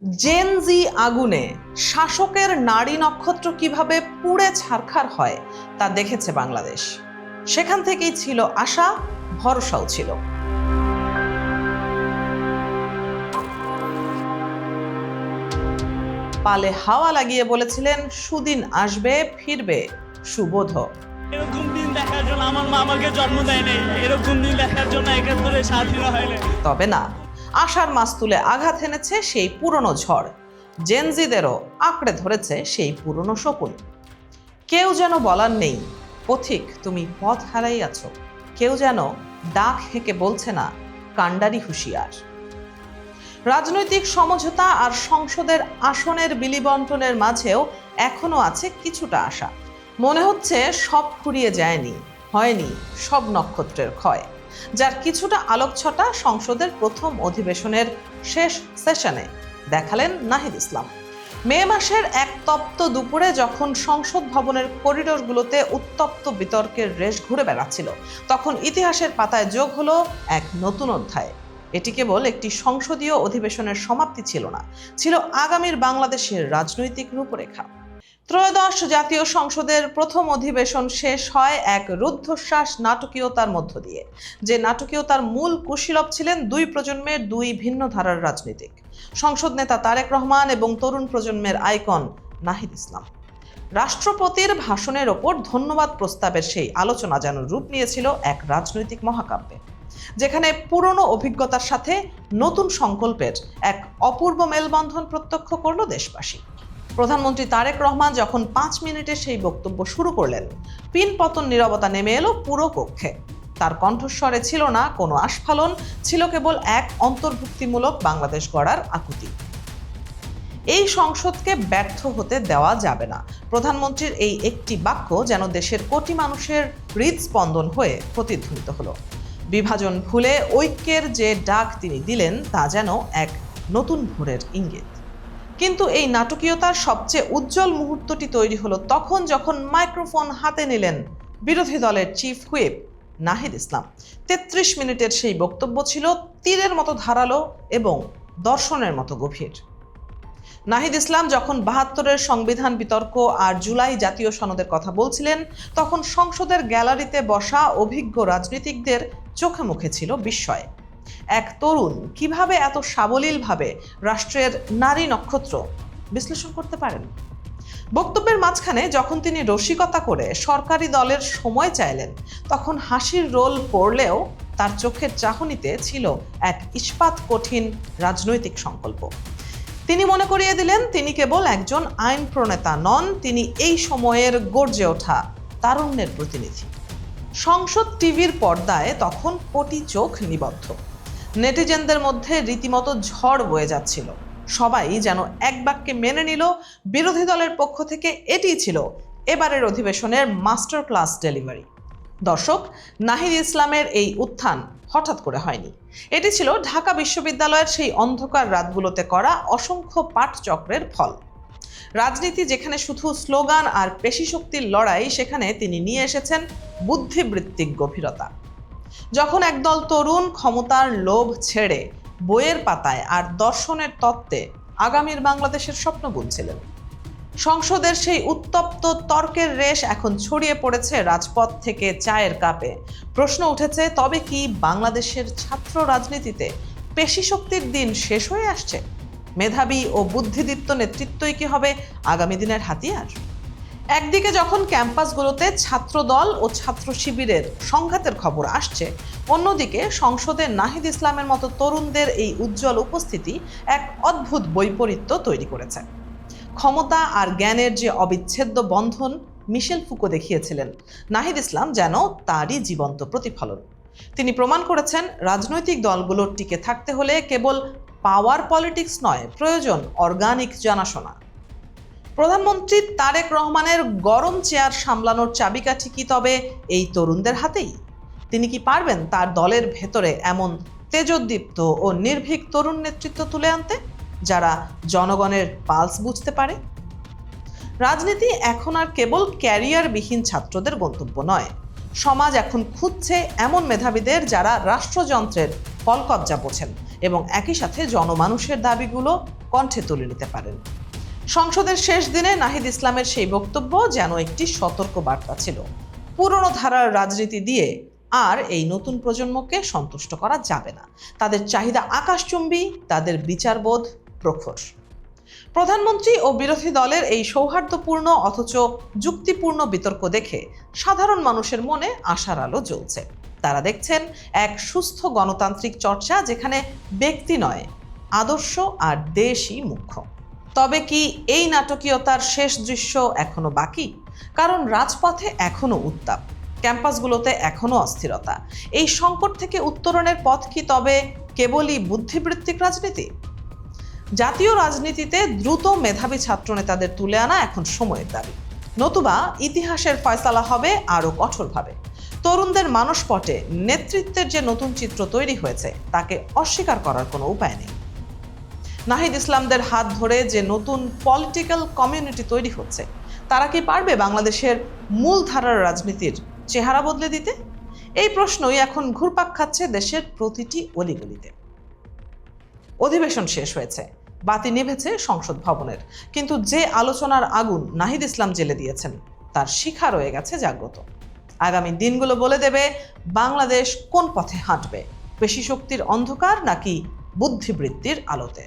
Gen জি আগুনে শাসকের নারী নক্ষত্র কিভাবে পুড়ে ছারখার হয় তা দেখেছে বাংলাদেশ। সেখান থেকেই ছিল আশা, ভরসাও ছিল। পালে হাওয়া লাগিয়ে বলেছিলেন, সুদিন আসবে, ফিরবে সুবোধ। এরকম দিন দেখার জন্য আমার মা আমাকে জন্ম দেয় নাই, এরকম দিন দেখার জন্য একাত্তরে স্বাধীন হয় নাই। তবে না, আশার মাস তুলে আঘাত এনেছে সেই পুরনো ঝড়। জেনজিদেরও আঁকড়ে ধরেছে সেই পুরনো শকুন। কেউ যেন বলার নেই, পথিক তুমি পথ হারাইয়াছ। কেউ যেন ডাক হেঁকে বলছে না, কাণ্ডারি হুঁশিয়ার। রাজনৈতিক সমঝোতা আর সংসদের আসনের বিলিবন্টনের মাঝেও এখনো আছে কিছুটা আশা। মনে হচ্ছে সব ফুরিয়ে যায়নি, হয়নি সব নক্ষত্রের ক্ষয়। যার কিছুটা আলোকছটা সংসদের প্রথম অধিবেশনের শেষ সেশনে দেখালেন নাহিদ ইসলাম। মে মাসের এক তপ্ত দুপুরে যখন সংসদ ভবনের করিডোরগুলোতে উত্তপ্ত বিতর্কের রেশ ঘুরে বেড়াচ্ছিল, তখন ইতিহাসের পাতায় যোগ হলো এক নতুন অধ্যায়। এটি কেবল একটি সংসদীয় অধিবেশনের সমাপ্তি ছিল না, ছিল আগামীর বাংলাদেশের রাজনৈতিক রূপরেখা। ত্রয়োদশ জাতীয় সংসদের প্রথম অধিবেশন শেষ হয় এক রুদ্ধশ্বাস নাটকীয়তার মধ্য দিয়ে। যে নাটকীয়তার মূল কুশীলব ছিলেন দুই প্রজন্মের দুই ভিন্ন ধারার রাজনীতিক, সংসদ নেতা তারেক রহমান এবং তরুণ প্রজন্মের আইকন নাহিদ ইসলাম। রাষ্ট্রপতির ভাষণের ওপর ধন্যবাদ প্রস্তাবের সেই আলোচনা যেন রূপ নিয়েছিল এক রাজনৈতিক মহাকাব্যে, যেখানে পুরনো অভিজ্ঞতার সাথে নতুন সংকল্পের এক অপূর্ব মেলবন্ধন প্রত্যক্ষ করল দেশবাসী। প্রধানমন্ত্রী তারেক রহমান যখন 5 মিনিটে সেই বক্তব্য শুরু করলেন, পিনপতন নীরবতা নেমে এলো পুরো কক্ষে। তার কণ্ঠস্বরে ছিল না কোনো আস্ফালন, ছিল কেবল এক অন্তর্ভুক্তিমূলক বাংলাদেশ গড়ার আকুতি। এই সংসদকে ব্যর্থ হতে দেওয়া যাবে না, প্রধানমন্ত্রীর এই একটি বাক্য যেন দেশের কোটি মানুষের হৃদস্পন্দন হয়ে প্রতিধ্বনিত হলো। বিভাজন ভুলে ঐক্যের যে ডাক তিনি দিলেন, তা যেন এক নতুন ভোরের ইঙ্গিত। কিন্তু এই নাটকীয়তার সবচেয়ে উজ্জ্বল মুহূর্তটি তৈরি হলো তখন, যখন মাইক্রোফোন হাতে নিলেন বিরোধী দলের চিফ হুইপ নাহিদ ইসলাম। 33 মিনিটের সেই বক্তব্য ছিল তীরের মতো ধারালো এবং দর্শনের মতো গভীর। নাহিদ ইসলাম যখন 72-এর সংবিধান বিতর্ক আর জুলাই জাতীয় সনদের কথা বলছিলেন, তখন সংসদের গ্যালারিতে বসা অভিজ্ঞ রাজনীতিকদের চোখে মুখে ছিল বিস্ময়। এক তরুণ কিভাবে এত সাবলীলভাবে রাষ্ট্রের নারী নক্ষত্র বিশ্লেষণ করতে পারেন? বক্তব্যের মাঝখানে যখন তিনি রসিকতা করে সরকারি দলের সময় চাইলেন, তখন হাসির রোল পড়লেও তার চোখের চাহনিতে ছিল এক ইস্পাত কঠিন রাজনৈতিক সংকল্প। তিনি মনে করিয়ে দিলেন, তিনি কেবল একজন আইন প্রণেতা নন, তিনি এই সময়ের গর্জে ওঠা তারুণ্যের প্রতিনিধি। সংসদ টিভির পর্দায় তখন কোটি চোখ নিবদ্ধ। নেটিজেনদের মধ্যে রীতিমতো ঝড় বয়ে যাচ্ছিল। সবাই যেন এক বাক্যে মেনে নিল, বিরোধী দলের পক্ষ থেকে এটিই ছিল এবারের অধিবেশনের মাস্টার ক্লাস ডেলিভারি। দর্শক, নাহিদ ইসলামের এই উত্থান হঠাৎ করে হয়নি। এটি ছিল ঢাকা বিশ্ববিদ্যালয়ের সেই অন্ধকার রাতগুলোতে করা অসংখ্য পাঠচক্রের ফল। রাজনীতি যেখানে শুধু স্লোগান আর পেশিশক্তির লড়াই, সেখানে তিনি নিয়ে এসেছেন বুদ্ধিবৃত্তিক গভীরতা। যখন একদল তরুণ ক্ষমতার লোভ ছেড়ে বইয়ের পাতায় আর দর্শনের তত্ত্বে আগামীর বাংলাদেশের স্বপ্ন বুনছিলেন, সংসদের সেই উত্তপ্ত তর্কের রেশ এখন ছড়িয়ে পড়েছে রাজপথ থেকে চায়ের কাপে। প্রশ্ন উঠেছে, তবে কি বাংলাদেশের ছাত্র রাজনীতিতে পেশিশক্তির দিন শেষ হয়ে আসছে? মেধাবী ও বুদ্ধিদীপ্ত নেতৃত্বই কি হবে আগামী দিনের হাতিয়ার? একদিকে যখন ক্যাম্পাসগুলোতে ছাত্রদল ও ছাত্র শিবিরের সংঘাতের খবর আসছে, অন্যদিকে সংসদে নাহিদ ইসলামের মতো তরুণদের এই উজ্জ্বল উপস্থিতি এক অদ্ভুত বৈপরীত্য তৈরি করেছে। ক্ষমতা আর জ্ঞানের যে অবিচ্ছেদ্য বন্ধন মিশেল ফুকো দেখিয়েছিলেন, নাহিদ ইসলাম যেন তারই জীবন্ত প্রতিফলন। তিনি প্রমাণ করেছেন, রাজনৈতিক দলগুলোর টিকে থাকতে হলে কেবল পাওয়ার পলিটিক্স নয়, প্রয়োজন অর্গানিক জানাশোনা। প্রধানমন্ত্রী তারেক রহমানের গরম চেয়ার সামলানোর চাবিকাঠি কি তবে এই তরুণদের হাতেই? তিনি কি পারবেন তার দলের ভেতরে এমন তেজোদ্দীপ্ত ও নির্ভীক তরুণ নেতৃত্ব তুলে আনতে, যারা জনগণের পালস বুঝতে পারে? রাজনীতি এখন আর কেবল ক্যারিয়ারবিহীন ছাত্রদের গন্তব্য নয়। সমাজ এখন খুঁজছে এমন মেধাবীদের যারা রাষ্ট্রযন্ত্রের কলকব্জা বোঝেন এবং একই সাথে জনমানুষের দাবিগুলো কণ্ঠে তুলে নিতে পারেন। সংসদের শেষ দিনে নাহিদ ইসলামের সেই বক্তব্য যেন একটি সতর্ক বার্তা ছিল। পুরনো ধারার রাজনীতি দিয়ে আর এই নতুন প্রজন্মকে সন্তুষ্ট করা যাবে না। তাদের চাহিদা আকাশচুম্বী, তাদের বিচারবোধ প্রখর। প্রধানমন্ত্রী ও বিরোধী দলের এই সৌহার্দ্যপূর্ণ অথচ যুক্তিপূর্ণ বিতর্ক দেখে সাধারণ মানুষের মনে আশার আলো জ্বলছে। তারা দেখছেন এক সুস্থ গণতান্ত্রিক চর্চা যেখানে ব্যক্তি নয়, আদর্শ আর দেশই মুখ্য। তবে কি এই নাটকীয়তার শেষ দৃশ্য এখনো বাকি? কারণ রাজপথে এখনো উত্তাপ, ক্যাম্পাসগুলোতে এখনো অস্থিরতা। এই সংকট থেকে উত্তরণের পথ কি তবে কেবলই বুদ্ধিবৃত্তিক রাজনীতি? জাতীয় রাজনীতিতে দ্রুত মেধাবী ছাত্রনেতাদের তুলে আনা এখন সময়ের দাবি, নতুবা ইতিহাসের ফয়সালা হবে আরও কঠোরভাবে। তরুণদের মানসপটে নেতৃত্বের যে নতুন চিত্র তৈরি হয়েছে তাকে অস্বীকার করার কোনো উপায় নেই। নাহিদ ইসলামদের হাত ধরে যে নতুন পলিটিক্যাল কমিউনিটি তৈরি হচ্ছে, তারা কি পারবে বাংলাদেশের মূলধারার রাজনীতির চেহারা বদলে দিতে? এই প্রশ্নই এখন ঘুরপাক খাচ্ছে দেশের প্রতিটি অলিগলিতে। অধিবেশন শেষ হয়েছে, বাতি নিভেছে সংসদ ভবনের, কিন্তু যে আলোচনার আগুন নাহিদ ইসলাম জ্বেলে দিয়েছেন তার শিখা রয়ে গেছে জাগ্রত। আগামী দিনগুলো বলে দেবে বাংলাদেশ কোন পথে হাঁটবে, পেশি শক্তির অন্ধকার নাকি বুদ্ধিবৃত্তির আলোতে।